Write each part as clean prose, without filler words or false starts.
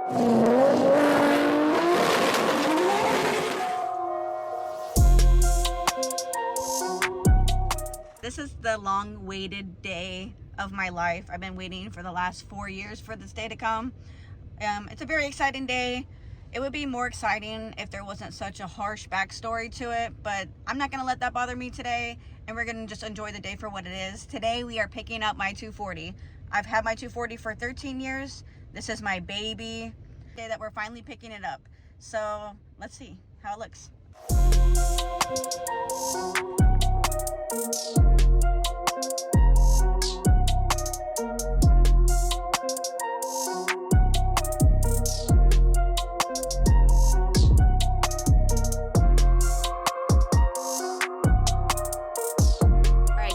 This is the long-awaited day of my life. I've been waiting for the last 4 years for this day to come. It's a very exciting day. It would be more exciting if there wasn't such a harsh backstory to it, but I'm not gonna let that bother me today, and we're gonna just enjoy the day for what it is. Today we are picking up my 240. I've had my 240 for 13 years. This is my baby. Day that we're finally picking it up. So let's see how it looks.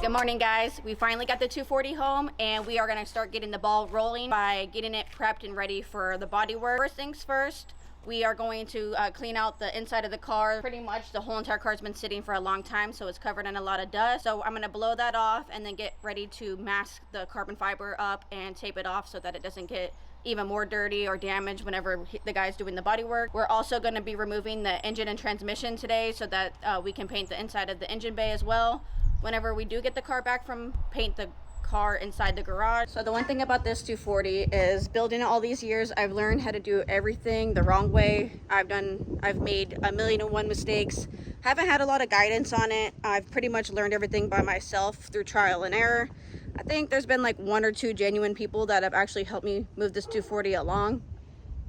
Good morning, guys. We finally got the 240 home, and we are going to start getting the ball rolling by getting it prepped and ready for the body work. First things first, we are going to clean out the inside of the car. Pretty much the whole entire car has been sitting for a long time, so it's covered in a lot of dust. So I'm going to blow that off and then get ready to mask the carbon fiber up and tape it off so that it doesn't get even more dirty or damaged whenever the guy's doing the body work. We're also going to be removing the engine and transmission today so that we can paint the inside of the engine bay as well. Whenever we do get the car back from paint the car inside the garage. So the one thing about this 240 is building it all these years, I've learned how to do everything the wrong way. I've made 1,000,001 mistakes. Haven't had a lot of guidance on it. I've pretty much learned everything by myself through trial and error. I think there's been like 1 or 2 genuine people that have actually helped me move this 240 along.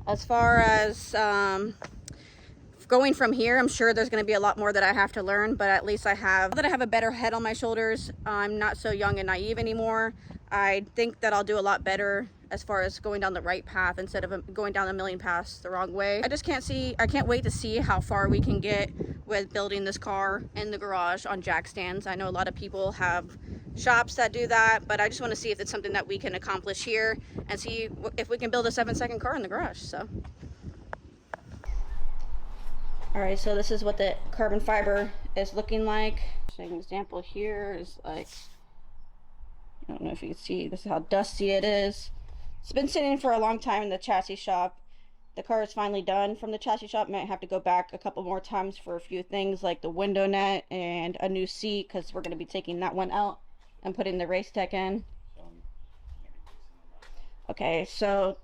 As far as going from here, I'm sure there's going to be a lot more that I have to learn, but at least I have a better head on my shoulders. I'm not so young and naive anymore. I think that I'll do a lot better as far as going down the right path instead of going down a million paths the wrong way. I can't wait to see how far we can get with building this car in the garage on jack stands. I know a lot of people have shops that do that, but I just want to see if it's something that we can accomplish here and see if we can build a 7-second car in the garage. So all right, so this is what the carbon fiber is looking like. An example here is like, I don't know if you can see, this is how dusty it is. It's been sitting for a long time in the chassis shop. The car is finally done from the chassis shop. Might have to go back a couple more times for a few things like the window net and a new seat, because we're going to be taking that one out and putting the race tech in. Okay, so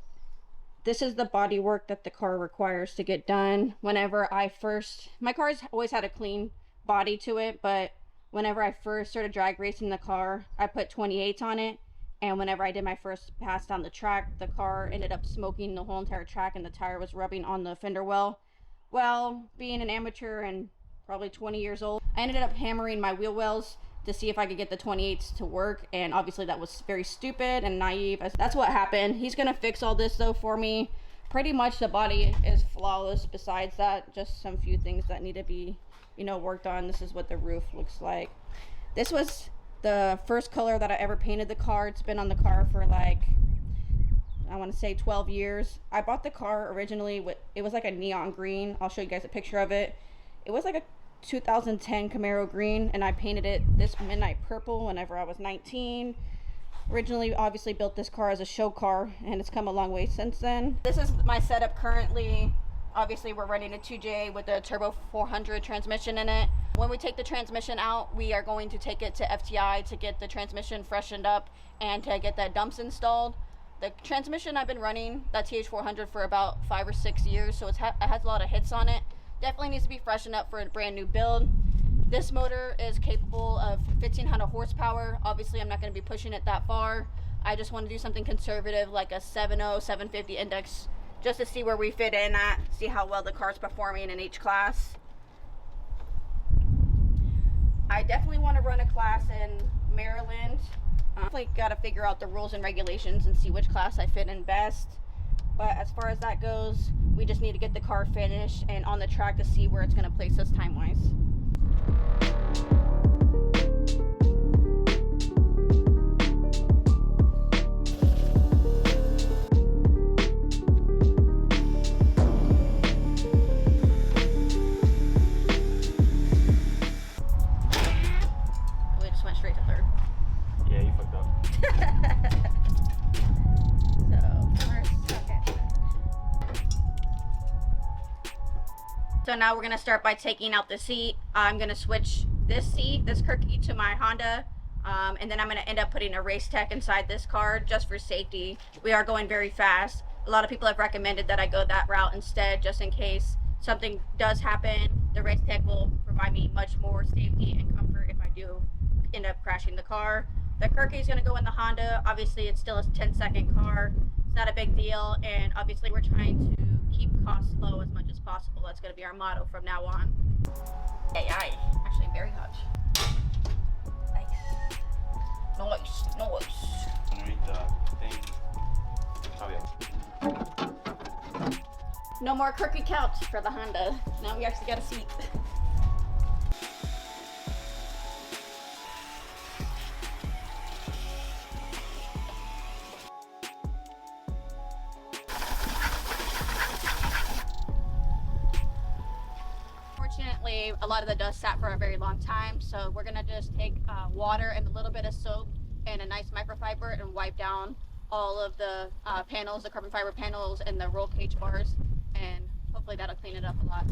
this is the body work that the car requires to get done. Whenever my car's always had a clean body to it, but whenever I first started drag racing the car, I put 28s on it. And whenever I did my first pass down the track, the car ended up smoking the whole entire track and the tire was rubbing on the fender well. Well, being an amateur and probably 20 years old, I ended up hammering my wheel wells to see if I could get the 28s to work, and obviously that was very stupid and naive. That's what happened. He's gonna fix all this though for me. Pretty much the body is flawless. Besides that, just some few things that need to be, worked on. This is what the roof looks like. This was the first color that I ever painted the car. It's been on the car for like, I want to say 12 years. I bought the car originally it was like a neon green. I'll show you guys a picture of it. It was like a 2010 Camaro green, and I painted it this midnight purple whenever I was 19. Originally, obviously built this car as a show car, and it's come a long way since then. This is my setup currently. Obviously, we're running a 2J with a turbo 400 transmission in it. When we take the transmission out, we are going to take it to FTI to get the transmission freshened up and to get that dumps installed. The transmission I've been running, that TH400, for about 5 or 6 years, so it has a lot of hits on it. Definitely needs to be freshened up for a brand new build. This motor is capable of 1,500 horsepower. Obviously, I'm not going to be pushing it that far. I just want to do something conservative like a 7.0, 750 index, just to see where we fit in at, see how well the car's performing in each class. I definitely want to run a class in Maryland. Definitely got to figure out the rules and regulations and see which class I fit in best. But as far as that goes, we just need to get the car finished and on the track to see where it's going to place us time-wise. We just went straight to third. Yeah, you fucked up. So now we're gonna start by taking out the seat. I'm gonna switch this seat, this Kirky, to my Honda. And then I'm gonna end up putting a Racercar inside this car just for safety. We are going very fast. A lot of people have recommended that I go that route instead, just in case something does happen. The Racercar will provide me much more safety and comfort if I do end up crashing the car. The Kirky is gonna go in the Honda. Obviously, it's still a 10-second car. It's not a big deal, and obviously we're trying to keep costs low as much as possible. That's gonna be our motto from now on. Actually very hot. Nice. Underneath the thing. Oh yeah. No more Kirky couch for the Honda. Now we actually got a seat. Fortunately, a lot of the dust sat for a very long time, so we're gonna just take water and a little bit of soap and a nice microfiber and wipe down all of the panels, the carbon fiber panels and the roll cage bars, and hopefully that'll clean it up a lot.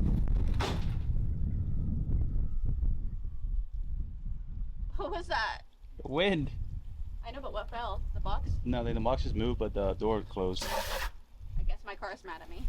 What was that? Wind. I know, but what fell? The box? No, the box just moved, but the door closed. I guess my car is mad at me.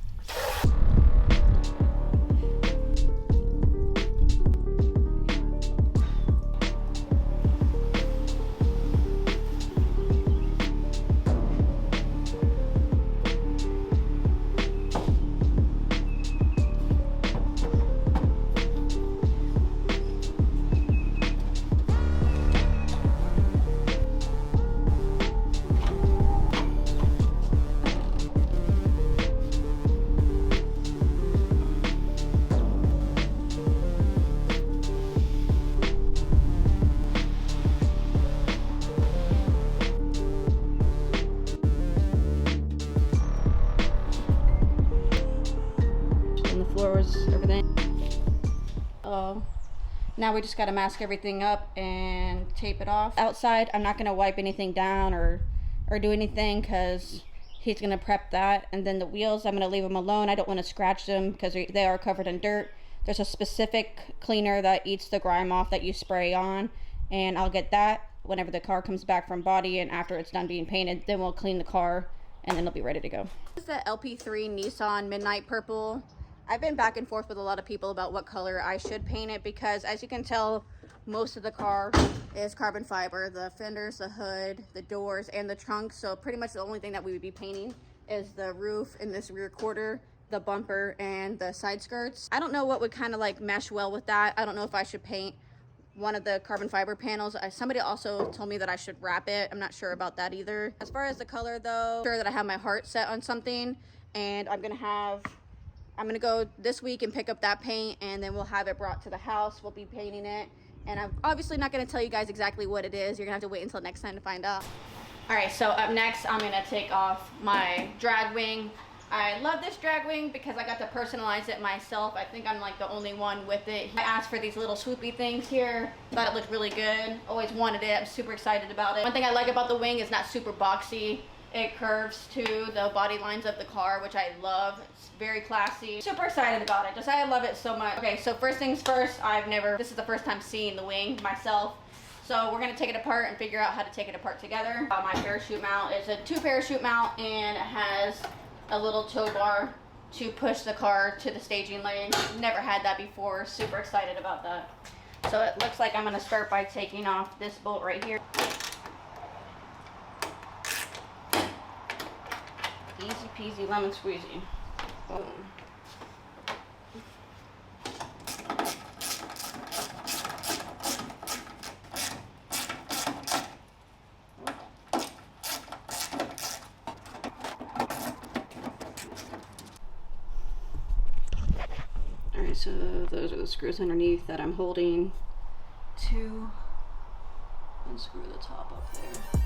Everything. Now we just got to mask everything up and tape it off. Outside, I'm not going to wipe anything down or do anything because he's going to prep that. And then the wheels, I'm going to leave them alone. I don't want to scratch them because they are covered in dirt. There's a specific cleaner that eats the grime off that you spray on, and I'll get that whenever the car comes back from body and after it's done being painted. Then we'll clean the car and then it'll be ready to go. This is the LP3 Nissan Midnight Purple. I've been back and forth with a lot of people about what color I should paint it because, as you can tell, most of the car is carbon fiber. The fenders, the hood, the doors, and the trunk. So pretty much the only thing that we would be painting is the roof and this rear quarter, the bumper, and the side skirts. I don't know what would kind of like mesh well with that. I don't know if I should paint one of the carbon fiber panels. Somebody also told me that I should wrap it. I'm not sure about that either. As far as the color though, I'm sure that I have my heart set on something, and I'm gonna go this week and pick up that paint, and then we'll have it brought to the house. We'll be painting it, and I'm obviously not gonna tell you guys exactly what it is. You're gonna have to wait until next time to find out. All right, so up next, I'm gonna take off my drag wing. I love this drag wing because I got to personalize it myself. I think I'm like the only one with it. I asked for these little swoopy things here. Thought it looked really good. Always wanted it. I'm super excited about it. One thing I like about the wing is not super boxy. It curves to the body lines of the car, which I love. It's very classy. Super excited about it. Just I love it so much. Okay, so first things first, this is the first time seeing the wing myself. So we're gonna take it apart and figure out how to take it apart together. My parachute mount is a 2-parachute mount, and it has a little tow bar to push the car to the staging lane. Never had that before. Super excited about that. So it looks like I'm gonna start by taking off this bolt right here. Easy peasy lemon squeezy. Boom. Alright, so those are the screws underneath that I'm holding to unscrew the top up there.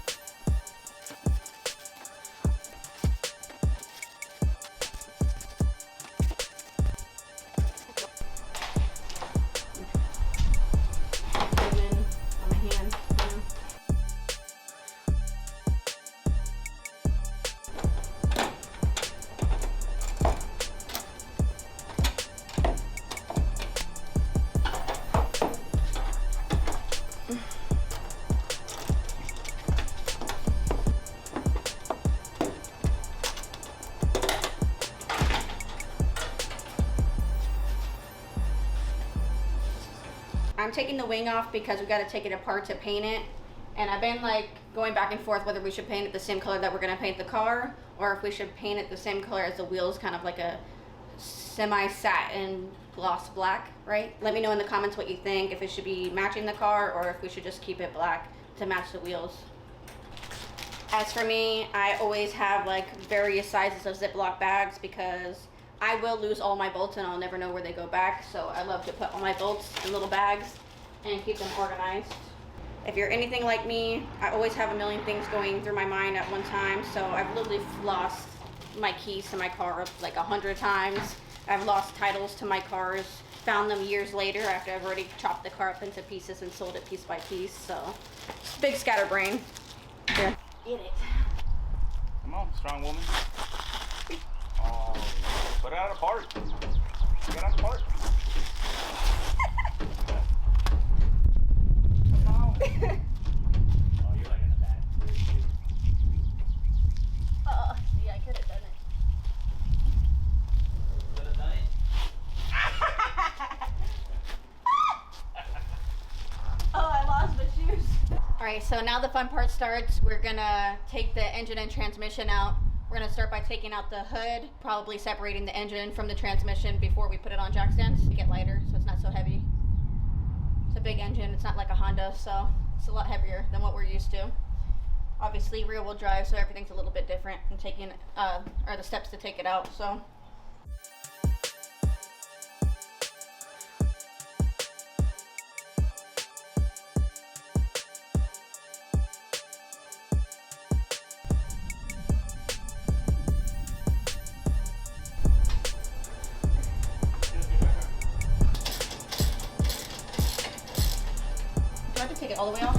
I'm taking the wing off because we got to take it apart to paint it. And I've been like going back and forth whether we should paint it the same color that we're going to paint the car, or if we should paint it the same color as the wheels, kind of like a semi-satin gloss black, right? Let me know in the comments what you think, if it should be matching the car or if we should just keep it black to match the wheels. As for me, I always have like various sizes of Ziploc bags because I will lose all my bolts and I'll never know where they go back. So I love to put all my bolts in little bags and keep them organized. If you're anything like me, I always have a million things going through my mind at one time. So I've literally lost my keys to my car like 100 times. I've lost titles to my cars, found them years later after I've already chopped the car up into pieces and sold it piece by piece. So big scatterbrain. Here, get it. Come on, strong woman. Oh, put it out apart. Get it out apart. Oh, you're like in the back. Oh, yeah, I could have done it. Could have done it. Oh, I lost my shoes. All right, so now the fun part starts. We're gonna take the engine and transmission out. We're gonna start by taking out the hood, probably separating the engine from the transmission before we put it on jack stands to get lighter so it's not so heavy. It's a big engine, it's not like a Honda, so it's a lot heavier than what we're used to. Obviously rear wheel drive, so everything's a little bit different and taking, or the steps to take it out, so. Do I have to take it all the way off?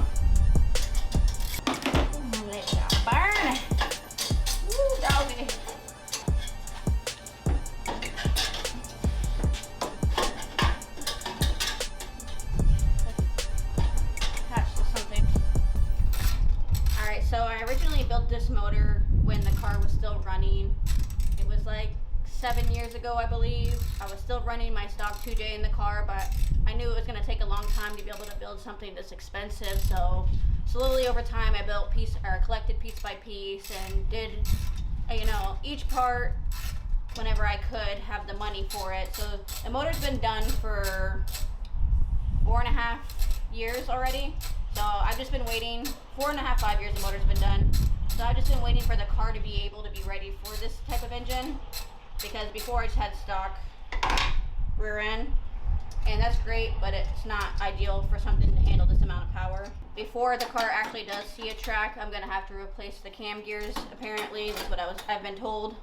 Let that burn. Woo, doggy. Attached to something. Alright, so I originally built this motor when the car was still running. It was like 7 years ago, I believe. I was still running my stock 2J in the car, but I knew it was going to take a long time to be able to build something this expensive, so slowly over time I built collected piece by piece and did, each part whenever I could have the money for it. So the motor's been done for 4.5 years already. So I've just been waiting, 4.5, 5 years the motor's been done. So I've just been waiting for the car to be able to be ready for this type of engine, because before I just had stock rear end. And that's great, but it's not ideal for something to handle this amount of power. Before the car actually does see a track, I'm gonna have to replace the cam gears, apparently. That's what I've been told.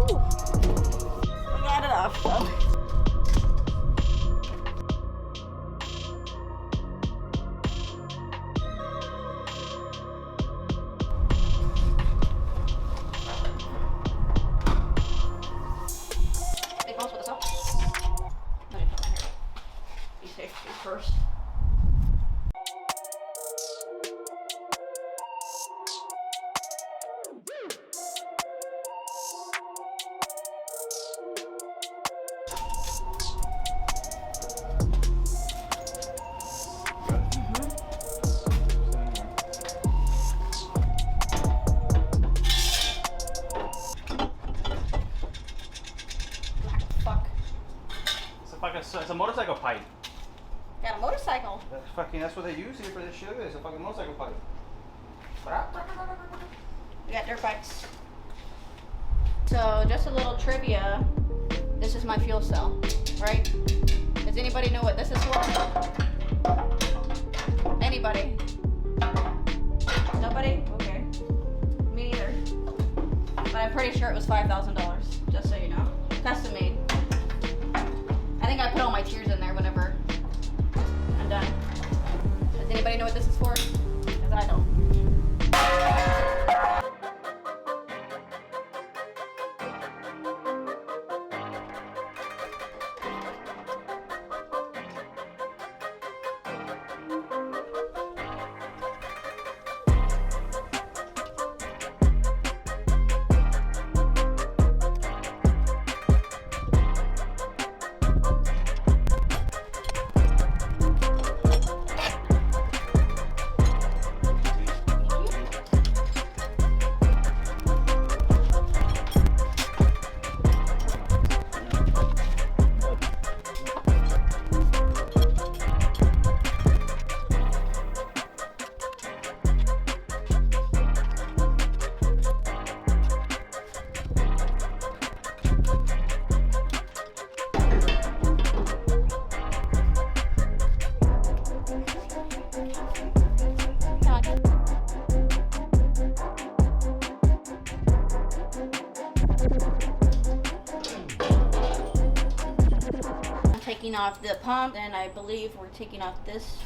Ooh. I got it off though. First. Fuck. It's a motorcycle pipe. Got a motorcycle. That's what they use here for this shit. It's a fucking motorcycle pipe. We got dirt bikes. So just a little trivia. This is my fuel cell, right? Does anybody know what this is for? Anybody? Nobody? Okay. Me neither. But I'm pretty sure it was $5,000, just so you know. Custom made. I think I put all my cheers in there whenever I'm done. Does anybody know what this is for? Because I don't. I'm taking off the pump, and I believe we're taking off this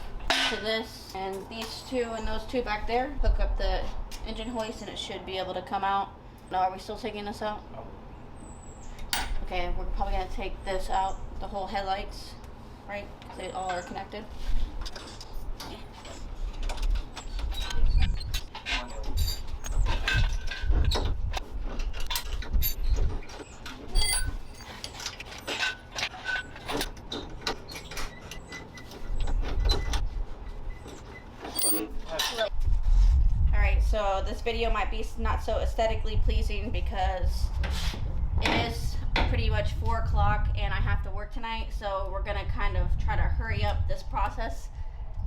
to this, and these two and those two back there hook up the engine hoist, and it should be able to come out. No, are we still taking this out? Okay, we're probably gonna take this out, the whole headlights, right? Because they all are connected. Alright, so this video might be not so aesthetically pleasing because it is pretty much 4 o'clock and I have to work tonight, so we're gonna kind of try to hurry up this process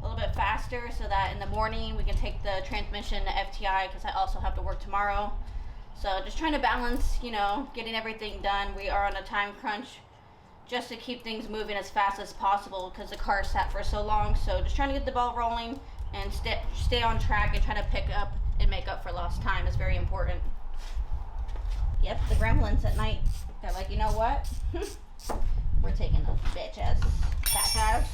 a little bit faster so that in the morning we can take the transmission to FTI, because I also have to work tomorrow. So just trying to balance, you know, getting everything done. We are on a time crunch just to keep things moving as fast as possible because the car sat for so long. So just trying to get the ball rolling and stay on track and try to pick up and make up for lost time is very important. Yep, the gremlins at night, they're like, you know what? We're taking those bitch ass back out.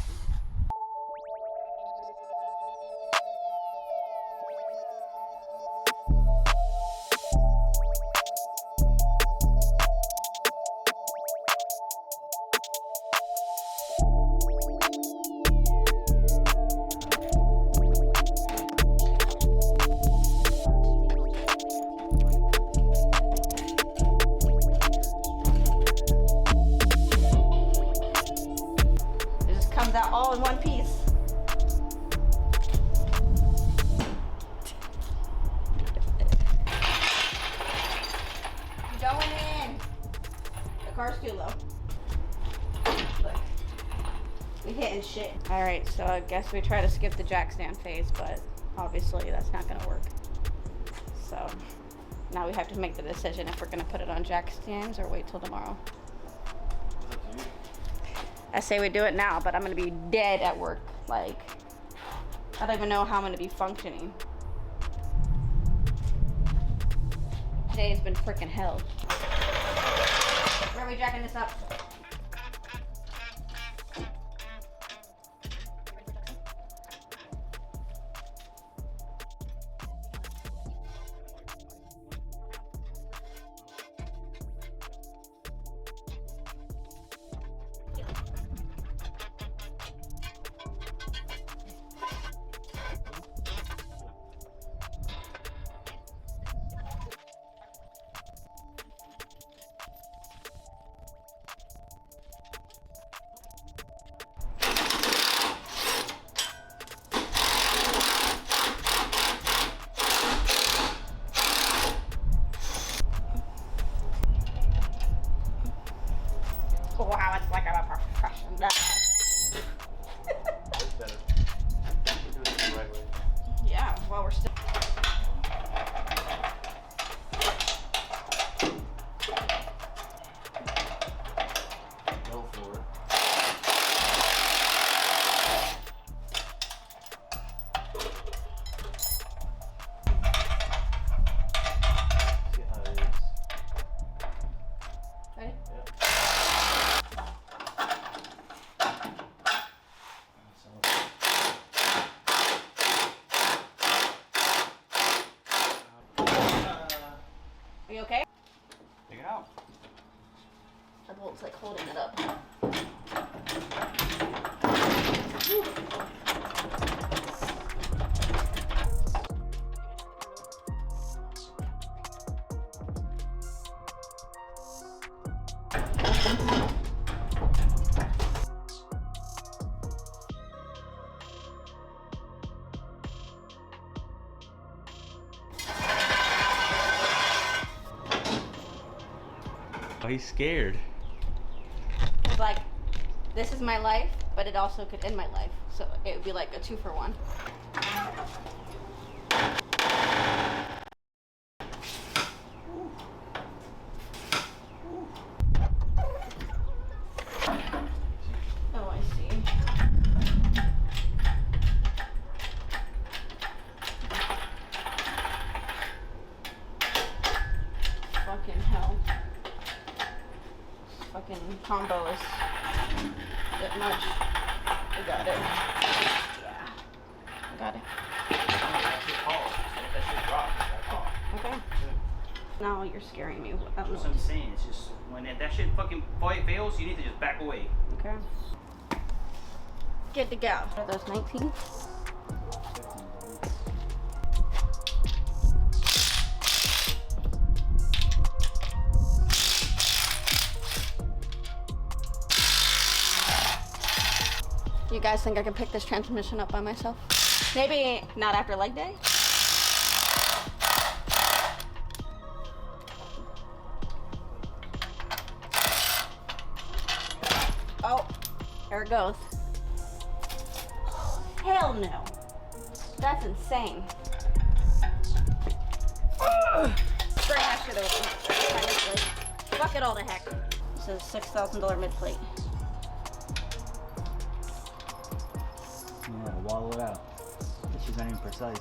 That all in one piece. Going in. The car's too low. Look. We hitting shit. Alright, so I guess we try to skip the jack stand phase, but obviously that's not gonna work. So now we have to make the decision if we're gonna put it on jack stands or wait till tomorrow. I say we do it now, but I'm gonna be dead at work. Like, I don't even know how I'm gonna be functioning. Today's been freaking hell. Where are we jacking this up? Wow, it's like I'm a professional. That's better. We're doing it the right way. Yeah, well, we're still. Go for it. See how it is. Ready? Yep. Are you okay? Take it out. The bolt's like holding it up. Oh, he's scared. It's like, this is my life, but it also could end my life. So it would be like a 2-for-1. Oh, I see. Fucking hell. Fucking combo is that much. We got it. Yeah. I got it. Okay. Now you're scaring me. That's what I'm saying. It's just when that shit fucking fails, you need to just back away. Okay. Good to go. Are those 19? You guys think I can pick this transmission up by myself? Maybe not after leg day? Oh, there it goes. Hell no. That's insane. Bring that shit over. Fuck it all to heck. This is a $6,000 mid-plate. Yeah, wallow it out. She's not even precise.